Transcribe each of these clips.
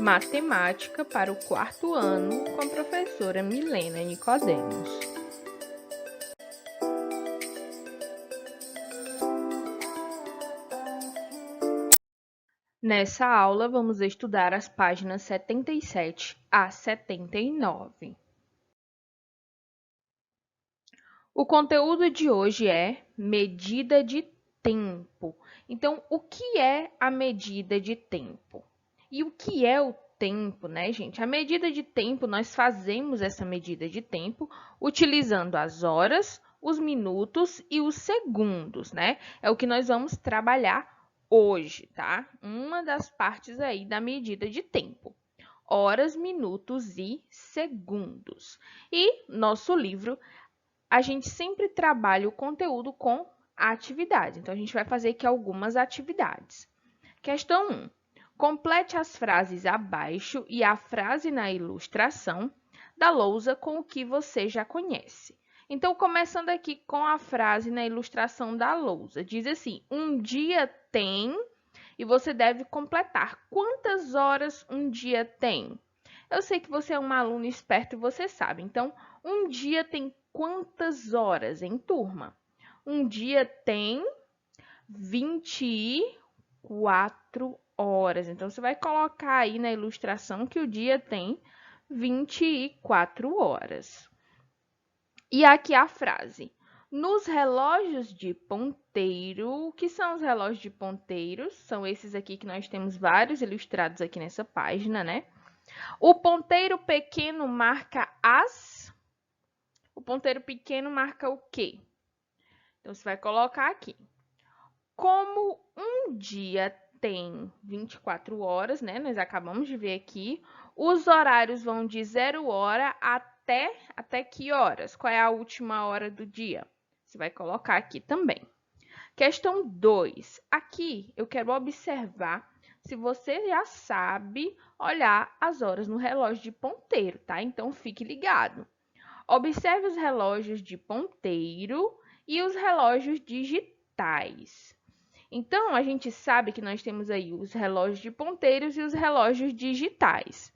Matemática para o 4º ano com a professora Milena Nicodemos. Nessa aula, vamos estudar as páginas 77 a 79. O conteúdo de hoje é medida de tempo. Então, o que é a medida de tempo? E o que é o tempo, né, gente? A medida de tempo, nós fazemos essa medida de tempo utilizando as horas, os minutos e os segundos, né? É o que nós vamos trabalhar hoje, tá? Uma das partes aí da medida de tempo. Horas, minutos e segundos. E nosso livro, a gente sempre trabalha o conteúdo com atividade. Então, a gente vai fazer aqui algumas atividades. Questão 1. Complete as frases abaixo e a frase na ilustração da lousa com o que você já conhece. Então, começando aqui com a frase na ilustração da lousa. Diz assim, um dia tem, e você deve completar. Quantas horas um dia tem? Eu sei que você é um aluno esperto e você sabe. Então, um dia tem quantas horas em turma? Um dia tem 24 horas. Então, você vai colocar aí na ilustração que o dia tem 24 horas. E aqui a frase. Nos relógios de ponteiro, o que são os relógios de ponteiro? São esses aqui que nós temos vários ilustrados aqui nessa página, né? O ponteiro pequeno marca as... O ponteiro pequeno marca o quê? Então, você vai colocar aqui. Como um dia tem 24 horas, né? Nós acabamos de ver aqui. Os horários vão de 0 hora até que horas? Qual é a última hora do dia? Você vai colocar aqui também. Questão 2. Aqui eu quero observar se você já sabe olhar as horas no relógio de ponteiro, tá? Então, fique ligado. Observe os relógios de ponteiro e os relógios digitais. Então, a gente sabe que nós temos aí os relógios de ponteiros e os relógios digitais.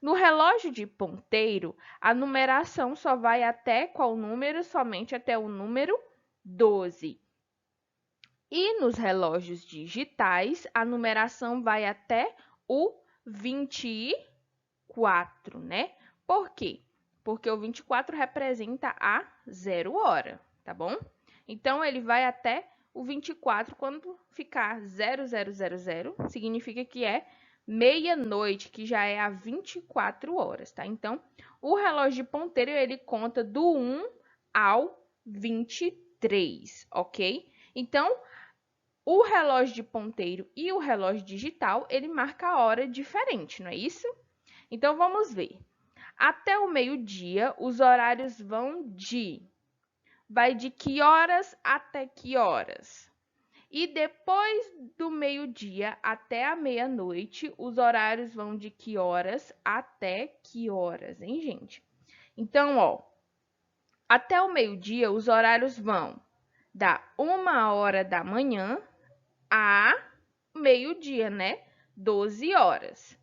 No relógio de ponteiro, a numeração só vai até qual número? Somente até o número 12. E nos relógios digitais, a numeração vai até o 24, né? Por quê? Porque o 24 representa a 0 hora, tá bom? Então, ele vai até o 24, quando ficar 0000, significa que é meia-noite, que já é a 24 horas, tá? Então, o relógio de ponteiro, ele conta do 1 ao 23, ok? Então, o relógio de ponteiro e o relógio digital, ele marca a hora diferente, não é isso? Então, vamos ver. Até o meio-dia, os horários vão de... Vai de que horas até que horas? E depois do meio-dia até a meia-noite, os horários vão de que horas até que horas, hein, gente? Então, ó, até o meio-dia, os horários vão da 1 hora da manhã a meio-dia, né? 12 horas.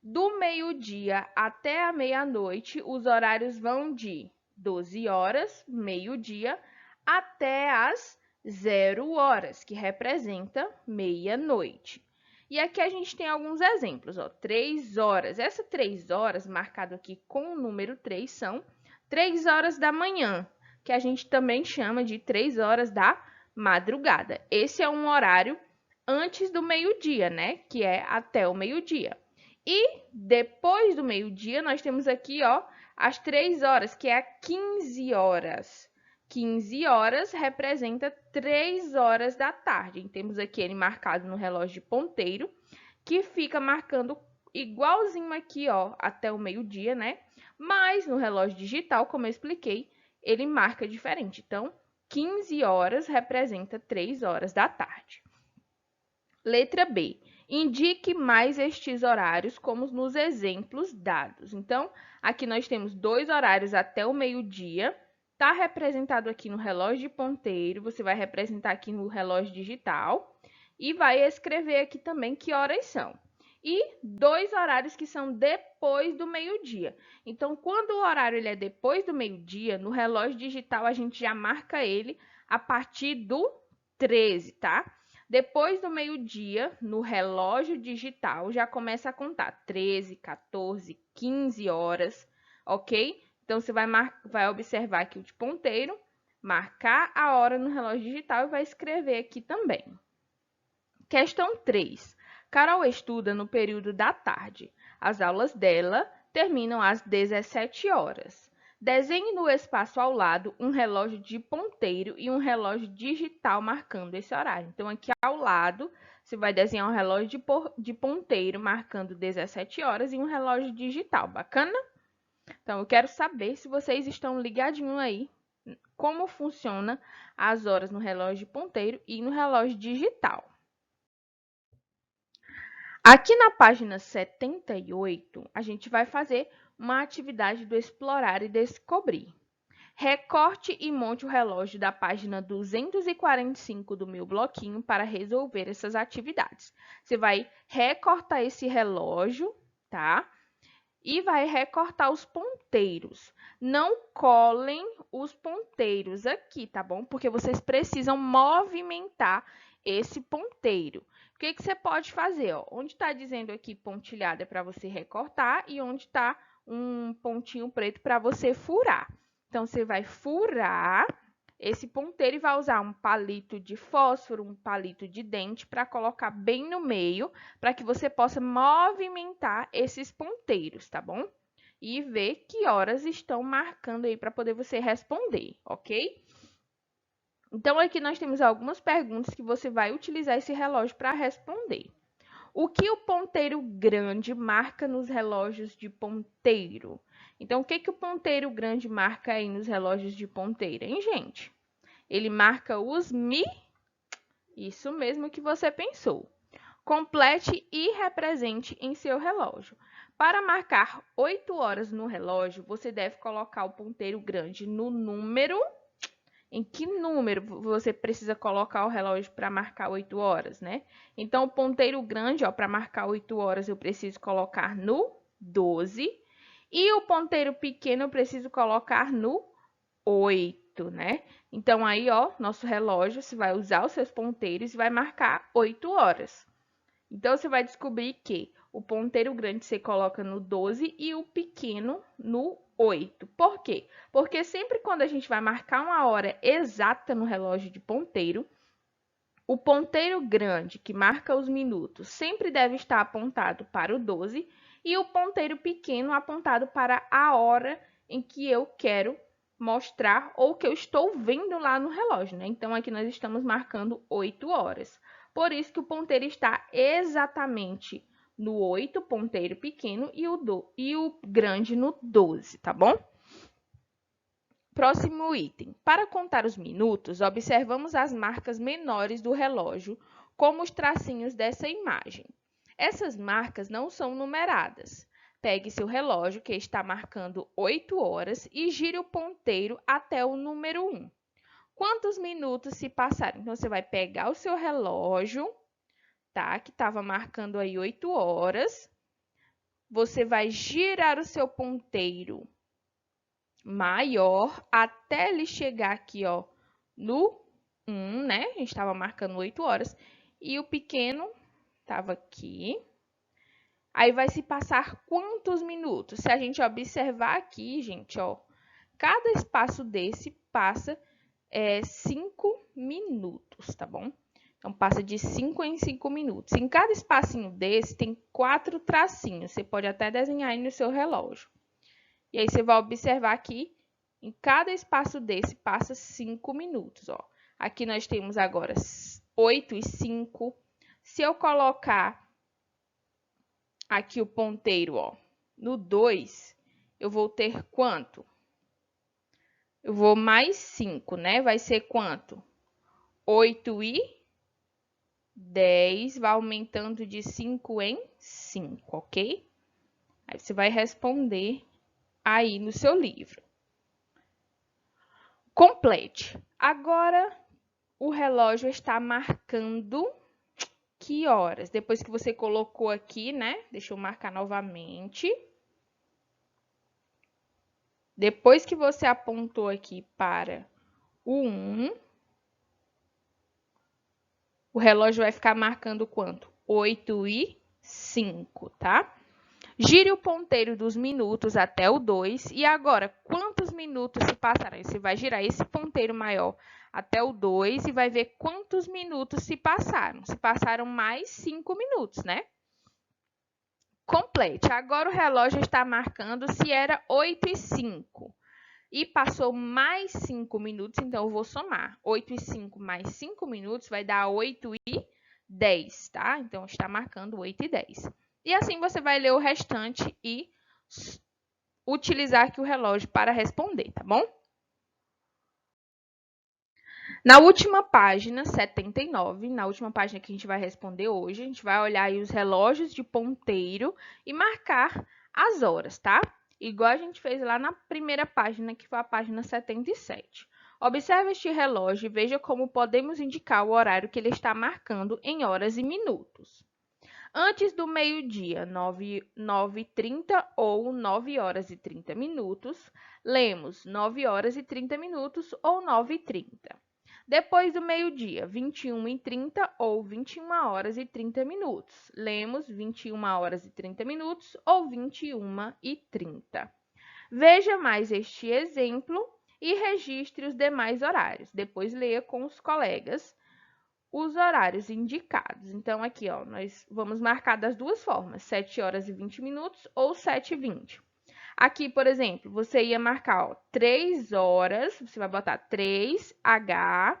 Do meio-dia até a meia-noite, os horários vão de 12 horas, meio-dia, até as 0 horas, que representa meia-noite. E aqui a gente tem alguns exemplos, ó, 3 horas. Essas 3 horas, marcado aqui com o número 3, são 3 horas da manhã, que a gente também chama de 3 horas da madrugada. Esse é um horário antes do meio-dia, né? Que é até o meio-dia. E depois do meio-dia, nós temos aqui, ó, as 3 horas, que é a 15 horas. 15 horas representa 3 horas da tarde. E temos aqui ele marcado no relógio de ponteiro, que fica marcando igualzinho aqui, ó, até o meio-dia, né? Mas no relógio digital, como eu expliquei, ele marca diferente. Então, 15 horas representa 3 horas da tarde. Letra B. Indique mais estes horários como nos exemplos dados. Então, aqui nós temos 2 horários até o meio-dia. Está representado aqui no relógio de ponteiro. Você vai representar aqui no relógio digital. E vai escrever aqui também que horas são. e 2 horários que são depois do meio-dia. Então, quando o horário ele é depois do meio-dia, no relógio digital a gente já marca ele a partir do 13, tá? Depois do meio-dia, no relógio digital, já começa a contar 13, 14, 15 horas, ok? Então, você vai observar aqui o de ponteiro, marcar a hora no relógio digital e vai escrever aqui também. Questão 3. Carol estuda no período da tarde. As aulas dela terminam às 17 horas. Desenhe no espaço ao lado um relógio de ponteiro e um relógio digital marcando esse horário. Então, aqui ao lado, você vai desenhar um relógio de ponteiro marcando 17 horas e um relógio digital. Bacana? Então, eu quero saber se vocês estão ligadinhos aí como funciona as horas no relógio de ponteiro e no relógio digital. Aqui na página 78, a gente vai fazer uma atividade do explorar e descobrir. Recorte e monte o relógio da página 245 do meu bloquinho para resolver essas atividades. Você vai recortar esse relógio, tá? E vai recortar os ponteiros. Não colem os ponteiros aqui, tá bom? Porque vocês precisam movimentar esse ponteiro. O que você pode fazer? Ó? Onde está dizendo aqui pontilhado é para você recortar e onde está um pontinho preto para você furar. Então, você vai furar esse ponteiro e vai usar um palito de fósforo, um palito de dente para colocar bem no meio, para que você possa movimentar esses ponteiros, tá bom? E ver que horas estão marcando aí para poder você responder, ok? Então, aqui nós temos algumas perguntas que você vai utilizar esse relógio para responder. O que o ponteiro grande marca nos relógios de ponteiro? Então, o que o ponteiro grande marca aí nos relógios de ponteiro, hein, gente? Ele marca os Isso mesmo que você pensou. Complete e represente em seu relógio. Para marcar 8 horas no relógio, você deve colocar o ponteiro grande no número. Em que número você precisa colocar o relógio para marcar 8 horas, né? Então, o ponteiro grande, para marcar 8 horas, eu preciso colocar no 12. E o ponteiro pequeno, eu preciso colocar no 8, né? Então, aí, nosso relógio, você vai usar os seus ponteiros e vai marcar 8 horas. Então, você vai descobrir que o ponteiro grande você coloca no 12 e o pequeno no 8. Por quê? Porque sempre quando a gente vai marcar uma hora exata no relógio de ponteiro, o ponteiro grande, que marca os minutos, sempre deve estar apontado para o 12 e o ponteiro pequeno apontado para a hora em que eu quero mostrar ou que eu estou vendo lá no relógio, né? Então, aqui nós estamos marcando 8 horas. Por isso que o ponteiro está exatamente no 8, ponteiro pequeno, e o grande no 12, tá bom? Próximo item. Para contar os minutos, observamos as marcas menores do relógio, como os tracinhos dessa imagem. Essas marcas não são numeradas. Pegue seu relógio, que está marcando 8 horas, e gire o ponteiro até o número 1. Quantos minutos se passaram? Então, você vai pegar o seu relógio, tá? Que estava marcando aí 8 horas. Você vai girar o seu ponteiro maior até ele chegar aqui, no 1, né? A gente estava marcando 8 horas. E o pequeno estava aqui. Aí, vai se passar quantos minutos? Se a gente observar aqui, gente, cada espaço desse passa 5 minutos, tá bom? Então, passa de 5 em 5 minutos. Em cada espacinho desse, tem 4 tracinhos. Você pode até desenhar aí no seu relógio. E aí, você vai observar aqui, em cada espaço desse, passa 5 minutos, Aqui nós temos agora 8 e 5. Se eu colocar aqui o ponteiro, no 2, eu vou ter quanto? Eu vou mais 5, né? Vai ser quanto? 8 e 10, vai aumentando de 5 em 5, ok? Aí você vai responder aí no seu livro. Complete. Agora, o relógio está marcando que horas? Depois que você colocou aqui, né? Deixa eu marcar novamente. Depois que você apontou aqui para o 1, o relógio vai ficar marcando quanto? 8h05, tá? Gire o ponteiro dos minutos até o 2. E agora, quantos minutos se passaram? Você vai girar esse ponteiro maior até o 2 e vai ver quantos minutos se passaram. Se passaram mais 5 minutos, né? Complete. Agora o relógio está marcando se era 8h05. E passou mais 5 minutos, então eu vou somar. 8h05 mais 5 minutos vai dar 8h10, tá? Então, está marcando 8h10. E assim você vai ler o restante e utilizar aqui o relógio para responder, tá bom? Na última página, 79, na última página que a gente vai responder hoje, a gente vai olhar aí os relógios de ponteiro e marcar as horas, tá? Igual a gente fez lá na primeira página, que foi a página 77. Observe este relógio e veja como podemos indicar o horário que ele está marcando em horas e minutos. Antes do meio-dia, 9h30 ou 9 horas e 30 minutos, lemos 9 horas e 30 minutos ou 9h30. Depois do meio-dia, 21h30 ou 21 horas e 30 minutos. Lemos 21 horas e 30 minutos ou 21h30. Veja mais este exemplo e registre os demais horários. Depois leia com os colegas os horários indicados. Então, aqui, ó, nós vamos marcar das duas formas, 7 horas e 20 minutos ou 7h20. Aqui, por exemplo, você ia marcar, ó, 3 horas, você vai botar 3H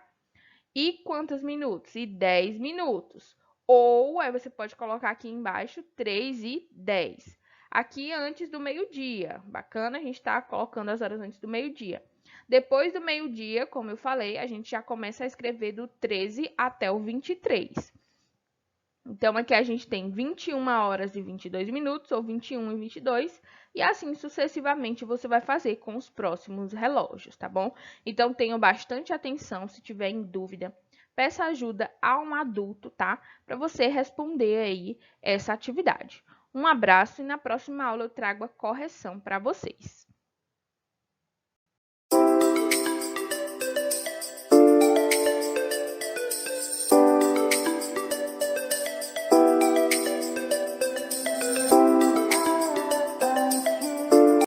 e quantos minutos? E 10 minutos. Ou, aí você pode colocar aqui embaixo, 3h10. Aqui antes do meio-dia. Bacana, a gente está colocando as horas antes do meio-dia. Depois do meio-dia, como eu falei, a gente já começa a escrever do 13 até o 23. Então, aqui a gente tem 21 horas e 22 minutos, ou 21 e 22, e assim sucessivamente você vai fazer com os próximos relógios, tá bom? Então, tenham bastante atenção, se tiver em dúvida, peça ajuda a um adulto, tá? Para você responder aí essa atividade. Um abraço e na próxima aula eu trago a correção para vocês.